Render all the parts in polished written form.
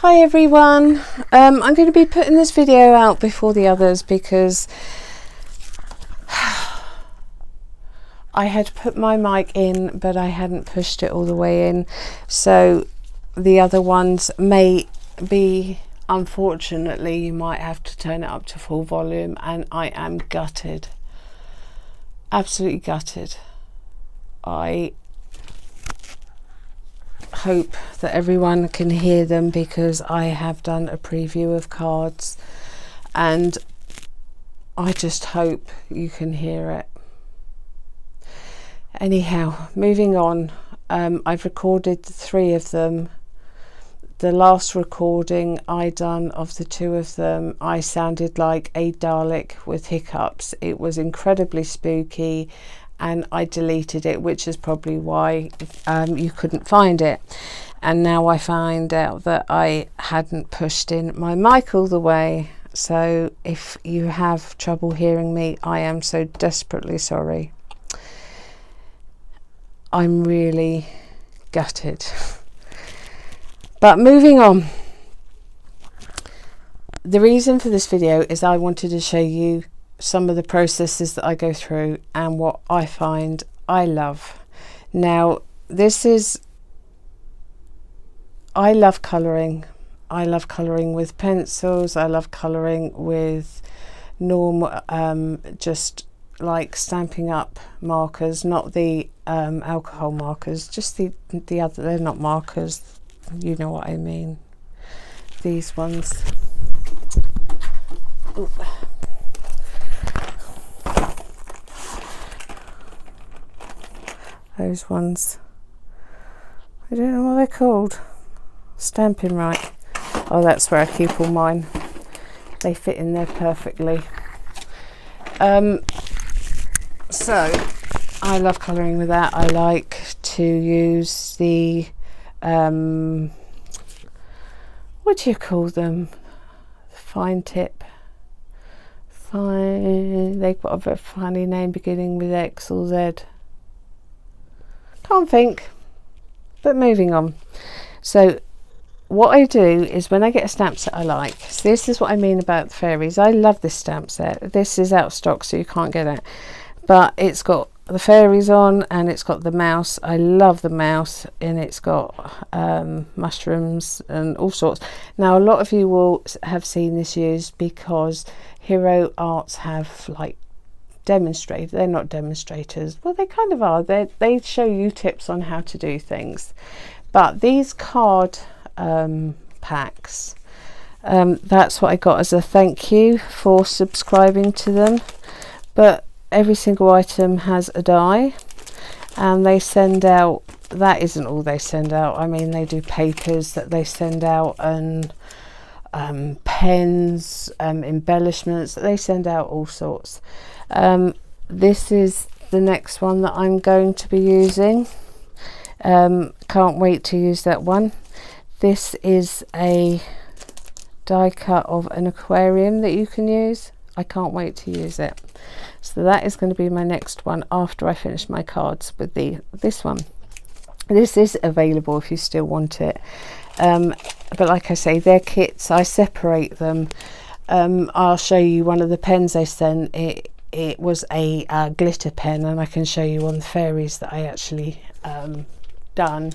Hi everyone, I'm going to be putting this video out before the others because I had put my mic in but I hadn't pushed it all the way in, so the other ones may be, unfortunately you might have to turn it up to full volume, and I am gutted, absolutely gutted. I hope that everyone can hear them because I have done a preview of cards and I just hope you can hear it. Anyhow, moving on, I've recorded 3 of them. The last recording I done of the 2 of them, I sounded like a Dalek with hiccups. It was incredibly spooky and I deleted it, which is probably why you couldn't find it. And now I find out that I hadn't pushed in my mic all the way, so if you have trouble hearing me, I am so desperately sorry. I'm really gutted. But moving on, the reason for this video is I wanted to show you some of the processes that I go through and what I find I love. Now this is, I love colouring. I love colouring with pencils. I love colouring with normal just like Stampin' Up markers, not the alcohol markers, just the other, they're not markers, you know what I mean, these ones. Ooh. Those ones, I don't know what they're called. Stampin' Right. Oh, that's where I keep all mine. They fit in there perfectly. So I love colouring with that. I like to use the what do you call them? Fine tip. Fine. They've got a very funny name beginning with X or Z. Can't think, but moving on. So what I do is when I get a stamp set I like, so this is what I mean about the fairies. I love this stamp set. This is out of stock so you can't get it, but it's got the fairies on and it's got the mouse. I love the mouse, and it's got mushrooms and all sorts. Now a lot of you will have seen this used because Hero Arts have like demonstrated, they're not demonstrators, well they kind of are, they show you tips on how to do things, but these card packs, that's what I got as a thank you for subscribing to them. But every single item has a die, and they send out, that isn't all they send out, I mean they do papers that they send out, and pens, embellishments, they send out all sorts. This is the next one that I'm going to be using. Can't wait to use that one. This is a die cut of an aquarium that you can use. I can't wait to use it. So that is going to be my next one after I finish my cards with this one. This is available if you still want it. But like I say, they're kits. I separate them. I'll show you one of the pens I sent. It was a glitter pen, and I can show you on the fairies that I actually done.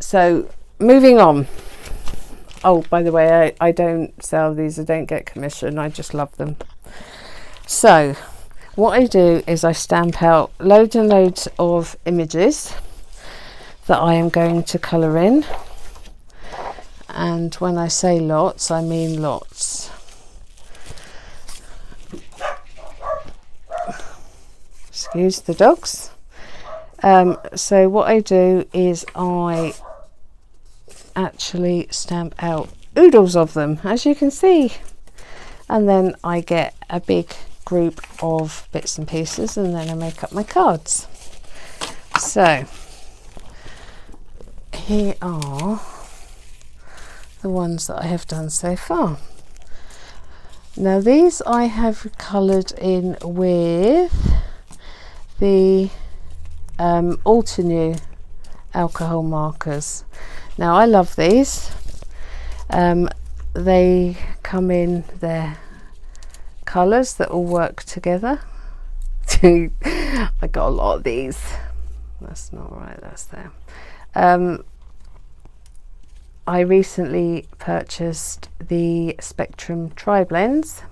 So moving on. Oh, by the way, I don't sell these, I don't get commission, I just love them. So what I do is I stamp out loads and loads of images that I am going to colour in, and when I say lots I mean lots. Excuse the dogs. So what I do is I actually stamp out oodles of them, as you can see, and then I get a big group of bits and pieces, and then I make up my cards. So here are the ones that I have done so far. Now these I have coloured in with the Altenew alcohol markers. Now I love these. They come in their colours that all work together. I got a lot of these. That's not right, that's there. I recently purchased the Spectrum Tri-Blends.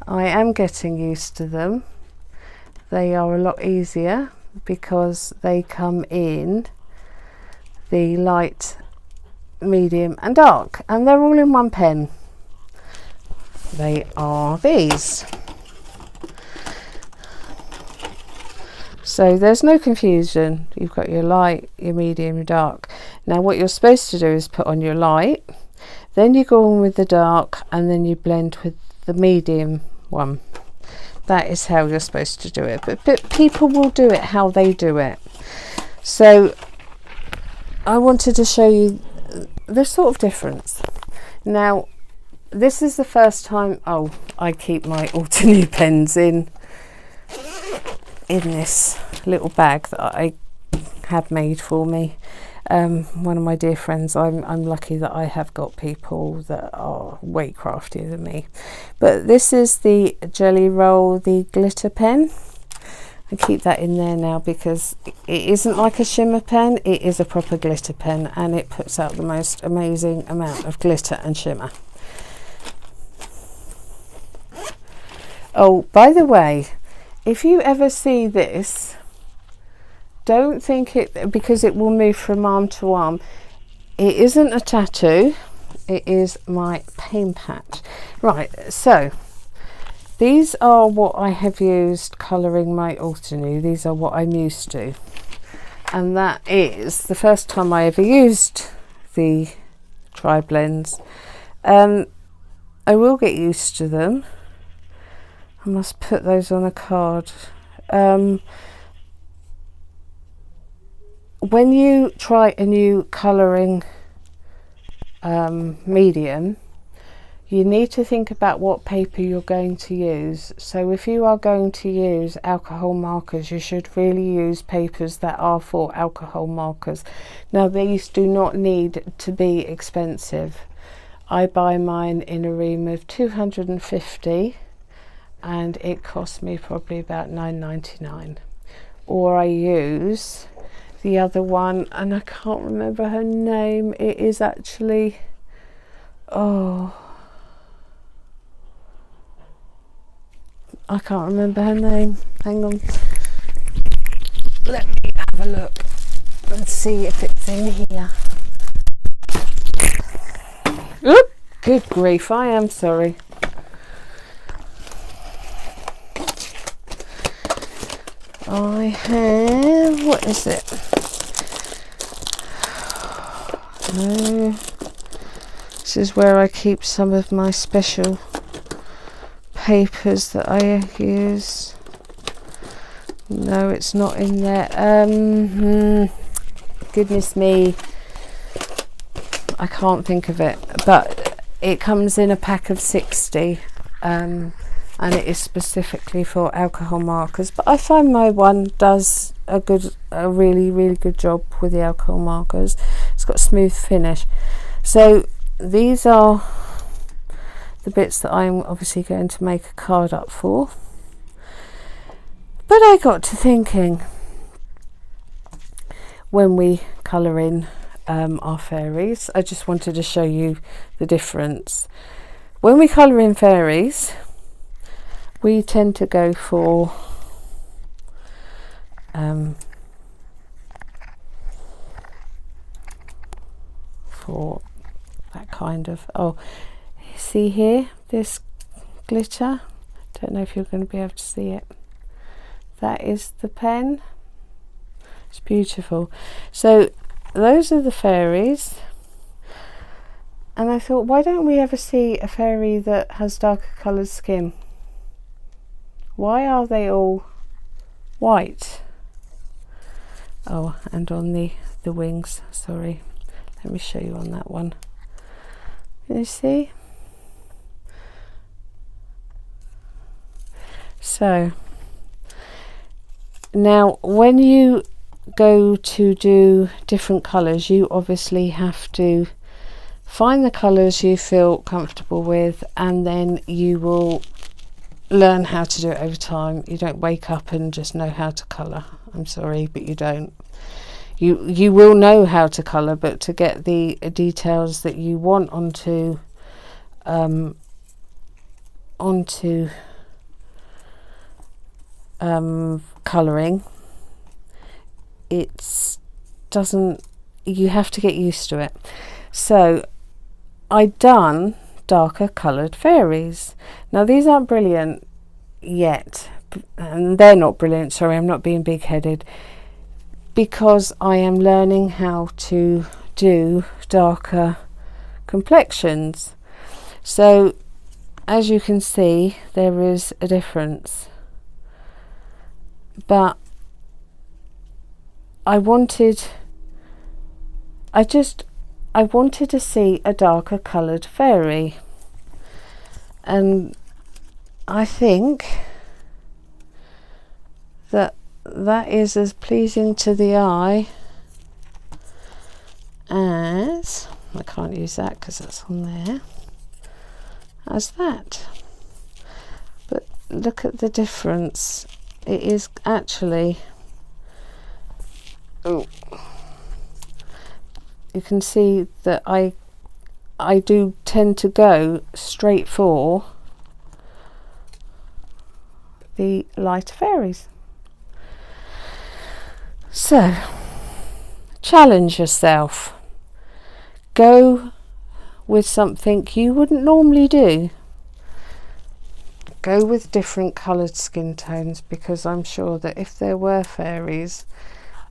I am getting used to them. They are a lot easier because they come in the light, medium and dark, and they're all in one pen. They are these. So there's no confusion. You've got your light, your medium, your dark. Now what you're supposed to do is put on your light, then you go on with the dark, and then you blend with the medium one. That is how you're supposed to do it, but people will do it how they do it. So I wanted to show you the sort of difference. Now this is the first time, I keep my Altenew pens in this little bag that I have made for me. One of my dear friends, I'm lucky that I have got people that are way craftier than me. But this is the Jelly Roll, the glitter pen. I keep that in there now because it isn't like a shimmer pen, it is a proper glitter pen, and it puts out the most amazing amount of glitter and shimmer. Oh, by the way, if you ever see this, don't think it, because it will move from arm to arm. It isn't a tattoo, it is my paint patch. Right, so these are what I have used colouring my Altenew. These are what I'm used to, and that is the first time I ever used the Tri-Blends. I will get used to them. I must put those on a card. When you try a new colouring medium, you need to think about what paper you're going to use. So if you are going to use alcohol markers, you should really use papers that are for alcohol markers. Now these do not need to be expensive. I buy mine in a ream of 250 and it cost me probably about £9.99. Or I use the other one, and I can't remember her name. It is actually, I can't remember her name. Hang on, let me have a look and see if it's in here. Oop, good grief, I am sorry. I have, what is it? No, this is where I keep some of my special papers that I use. No, it's not in there. Goodness me, I can't think of it, but it comes in a pack of 60, and it is specifically for alcohol markers. But I find my one does a really, really good job with the alcohol markers. It's got a smooth finish. So these are the bits that I'm obviously going to make a card up for. But I got to thinking, when we colour in our fairies, I just wanted to show you the difference. When we colour in fairies, we tend to go for that kind of, see here, this glitter, don't know if you're going to be able to see it. That is the pen. It's beautiful. So those are the fairies, and I thought, why don't we ever see a fairy that has darker coloured skin? Why are they all white? Oh, and on the wings, sorry, let me show you on that one. Can you see? So now when you go to do different colours, you obviously have to find the colours you feel comfortable with, and then you will learn how to do it over time. You don't wake up and just know how to colour. I'm sorry, but you don't. You will know how to colour, but to get the details that you want onto colouring, you have to get used to it. So I'd done darker coloured fairies. Now these aren't brilliant yet, and they're not brilliant, sorry, I'm not being big-headed, because I am learning how to do darker complexions. So as you can see, there is a difference, but I wanted to see a darker coloured fairy, and I think that is as pleasing to the eye as, I can't use that because that's on there, as that. But look at the difference. It is actually, oh, you can see that I do tend to go straight for the lighter fairies. So challenge yourself, go with something you wouldn't normally do, go with different coloured skin tones, because I'm sure that if there were fairies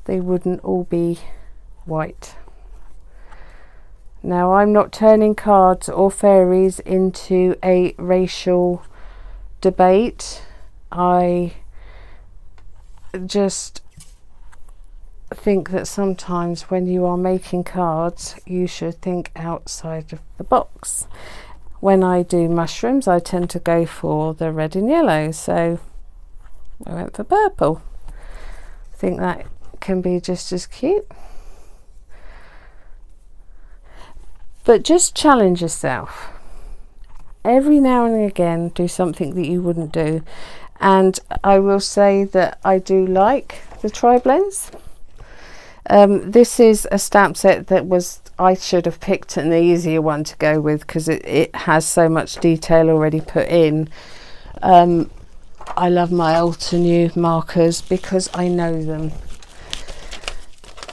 they wouldn't all be white. Now I'm not turning cards or fairies into a racial debate, I just think that sometimes when you are making cards you should think outside of the box. When I do mushrooms I tend to go for the red and yellow, so I went for purple. I think that can be just as cute. But just challenge yourself. Every now and again do something that you wouldn't do. And I will say that I do like the tri-blends. This is a stamp set that I should have picked an easier one to go with, because it has so much detail already put in. I love my Altenew markers because I know them.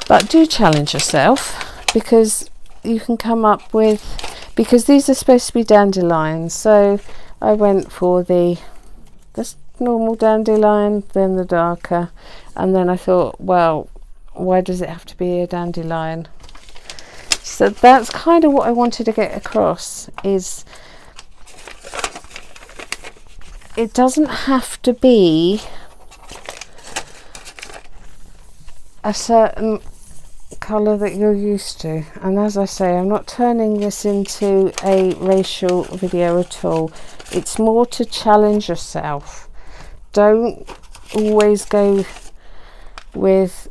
But do challenge yourself, because you can come up with, because these are supposed to be dandelions, so I went for the normal dandelion, then the darker, and then I thought, well, why does it have to be a dandelion? So that's kind of what I wanted to get across, is it doesn't have to be a certain colour that you're used to. And as I say, I'm not turning this into a racial video at all. It's more to challenge yourself. Don't always go with,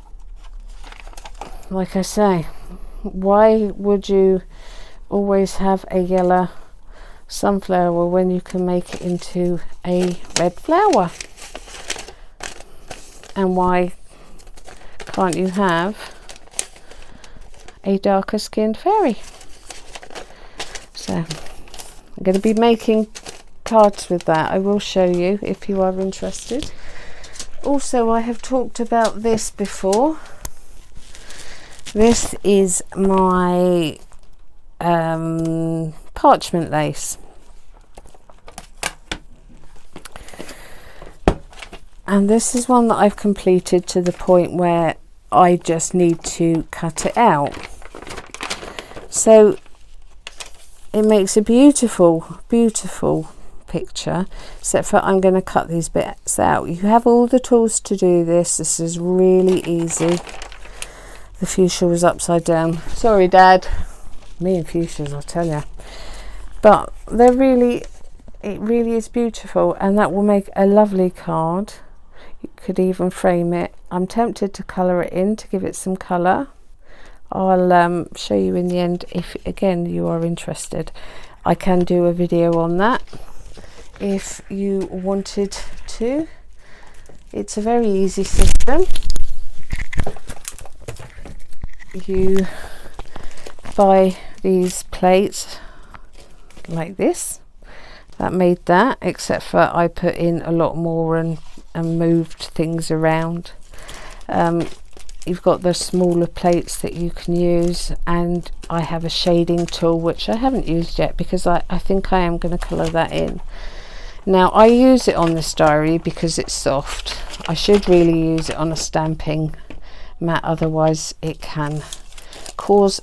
like I say, why would you always have a yellow sunflower when you can make it into a red flower? And why can't you have a darker skinned fairy? So I'm going to be making cards with that. I will show you if you are interested. Also, I have talked about this before. This is my parchment lace, and this is one that I've completed to the point where I just need to cut it out. So it makes a beautiful, beautiful picture, except for I'm going to cut these bits out. You have all the tools to do this. This is really easy. The fuchsia was upside down. Sorry, Dad. Me and fuchsias, I'll tell you. But it really is beautiful, and that will make a lovely card. You could even frame it. I'm tempted to colour it in to give it some colour. I'll show you in the end if again you are interested. I can do a video on that if you wanted to. It's a very easy system. You buy these plates like this. That made that, except for I put in a lot more and moved things around. You've got the smaller plates that you can use, and I have a shading tool which I haven't used yet because I think I am going to colour that in. Now I use it on this diary because it's soft. I should really use it on a stamping mat, otherwise it can cause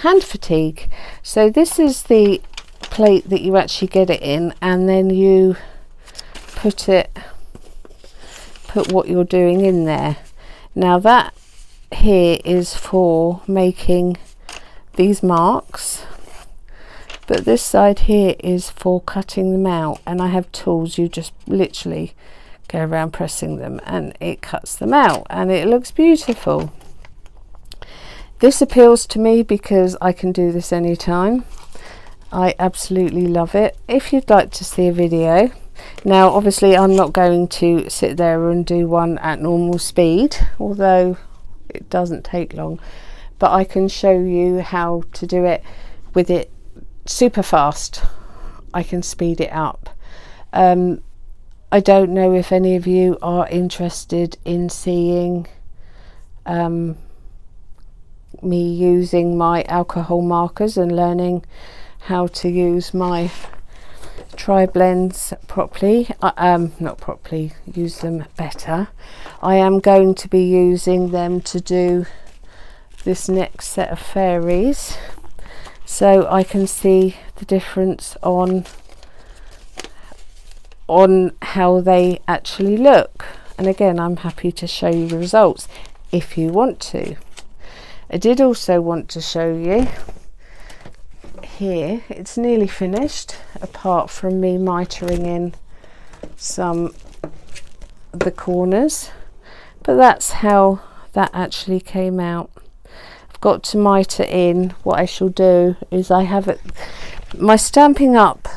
hand fatigue. So this is the plate that you actually get it in, and then you put what you're doing in there. Now that here is for making these marks, but this side here is for cutting them out, and I have tools. You just literally go around pressing them and it cuts them out, and it looks beautiful. This appeals to me because I can do this anytime. I absolutely love it. If you'd like to see a video, now obviously I'm not going to sit there and do one at normal speed, although it doesn't take long, but I can show you how to do it with it super fast. I can speed it up. I don't know if any of you are interested in seeing me using my alcohol markers and learning how to use my tri-blends properly. Not properly, use them better. I am going to be using them to do this next set of fairies, so I can see the difference on how they actually look. And again, I'm happy to show you the results if you want to. I did also want to show you here, it's nearly finished apart from me mitering in some of the corners, but that's how that actually came out. I've got to miter in. What I shall do is I have it, my Stampin' Up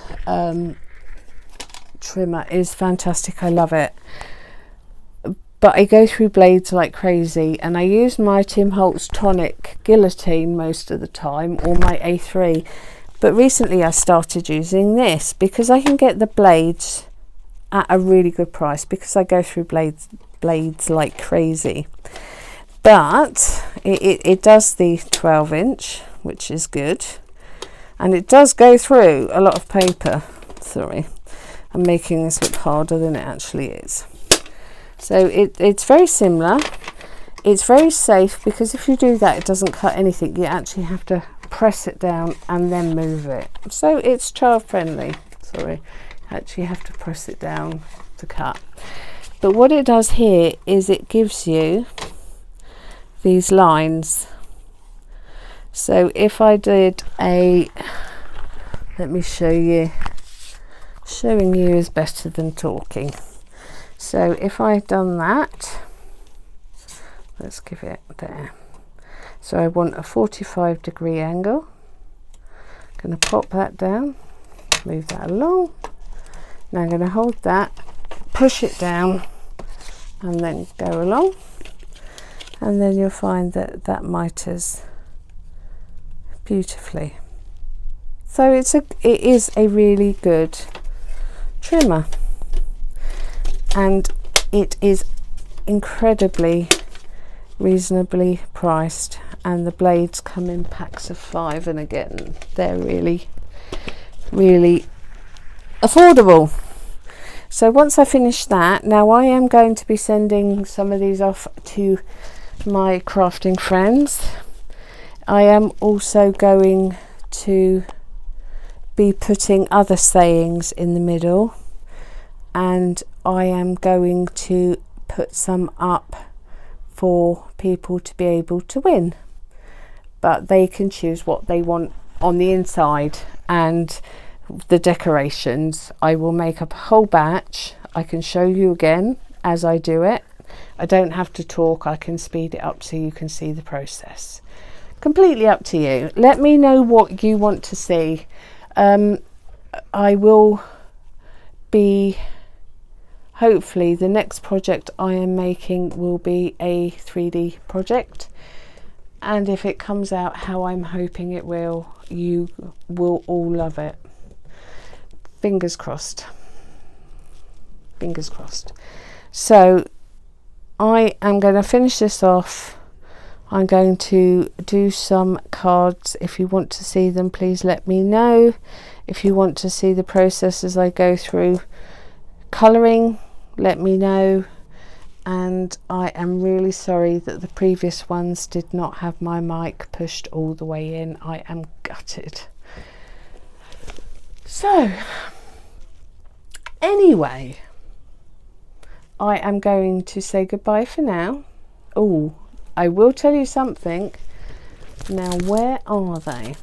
trimmer is fantastic, I love it, but I go through blades like crazy, and I use my Tim Holtz tonic guillotine most of the time, or my A3, but recently I started using this because I can get the blades at a really good price because I go through blades like crazy. But it does the 12-inch, which is good, and it does go through a lot of paper. Sorry, I'm making this look harder than it actually is. So it's very similar. It's very safe because if you do that, it doesn't cut anything. You actually have to press it down and then move it. So it's child friendly. Sorry, actually have to press it down to cut. But what it does here is it gives you these lines. So if I did a, let me show you, showing you is better than talking. So if I've done that, let's give it there. So I want a 45-degree angle. I'm going to pop that down, move that along. Now I'm going to hold that, push it down, and then go along. And then you'll find that that miters beautifully. So it is a really good trimmer, and it is incredibly reasonably priced, and the blades come in packs of 5, and again they're really affordable. So once I finish that, now I am going to be sending some of these off to my crafting friends. I am also going to be putting other sayings in the middle, and I am going to put some up for people to be able to win, but they can choose what they want on the inside. And the decorations, I will make up a whole batch. I can show you again as I do it. I don't have to talk, I can speed it up so you can see the process. Completely up to you. Let me know what you want to see. I will be, hopefully the next project I am making will be a 3D project, and if it comes out how I'm hoping it will, you will all love it. Fingers crossed. Fingers crossed. So I am going to finish this off. I'm going to do some cards. If you want to see them, please let me know. If you want to see the process as I go through colouring, let me know. And I am really sorry that the previous ones did not have my mic pushed all the way in. I am gutted. So anyway, I am going to say goodbye for now. Oh, I will tell you something. Now, where are they?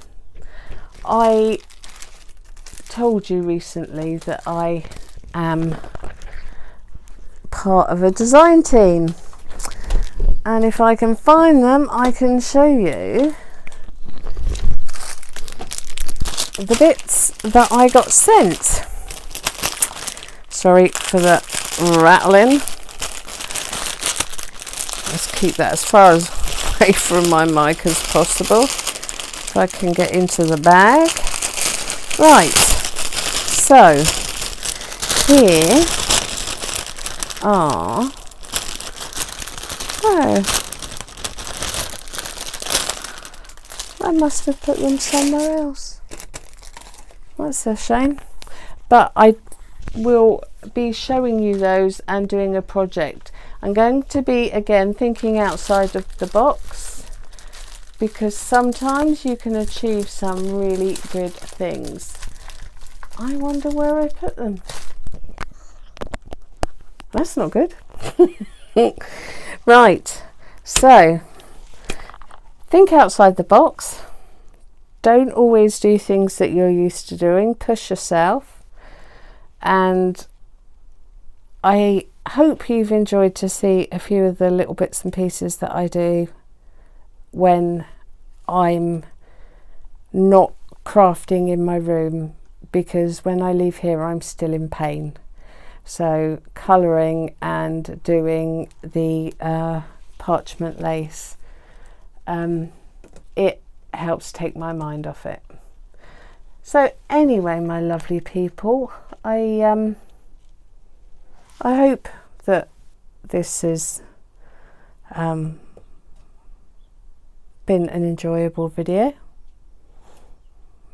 I told you recently that I am part of a design team, and if I can find them, I can show you the bits that I got sent. Sorry for the rattling. Let's keep that as far away from my mic as possible so I can get into the bag. Right, so here are, oh, I must have put them somewhere else. That's a shame, but I will be showing you those and doing a project. I'm going to be again thinking outside of the box, because sometimes you can achieve some really good things. I wonder where I put them. That's not good. Right, so think outside the box. Don't always do things that you're used to doing. Push yourself. And I hope you've enjoyed to see a few of the little bits and pieces that I do when I'm not crafting in my room, because when I leave here I'm still in pain. So colouring and doing the parchment lace, it helps take my mind off it. So anyway, my lovely people, I hope that this has been an enjoyable video.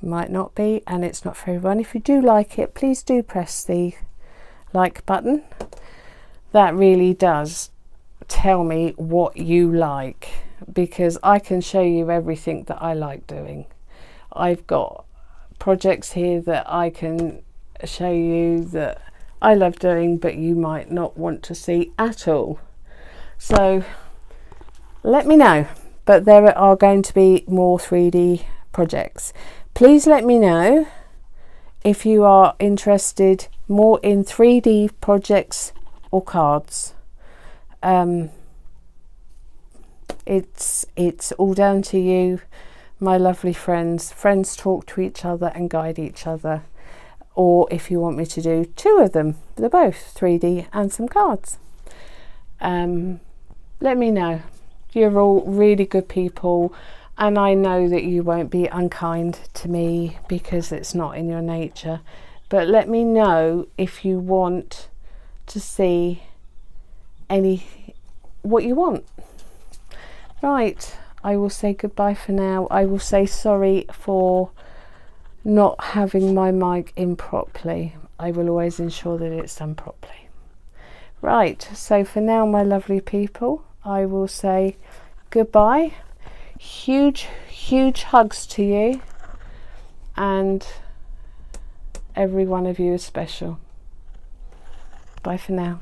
Might not be, and it's not for everyone. If you do like it, please do press the like button. That really does tell me what you like, because I can show you everything that I like doing. I've got projects here that I can show you that I love doing, but you might not want to see at all. So let me know. But there are going to be more 3D projects. Please let me know if you are interested more in 3D projects or cards. It's all down to you, my lovely friends. Friends talk to each other and guide each other. Or if you want me to do two of them, they're both 3D and some cards. Let me know. You're all really good people, and I know that you won't be unkind to me because it's not in your nature. But let me know if you want to see what you want. Right, I will say goodbye for now. I will say sorry for not having my mic in properly. I will always ensure that it's done properly. Right, so for now, my lovely people, I will say goodbye. Huge hugs to you, and every one of you is special. Bye for now.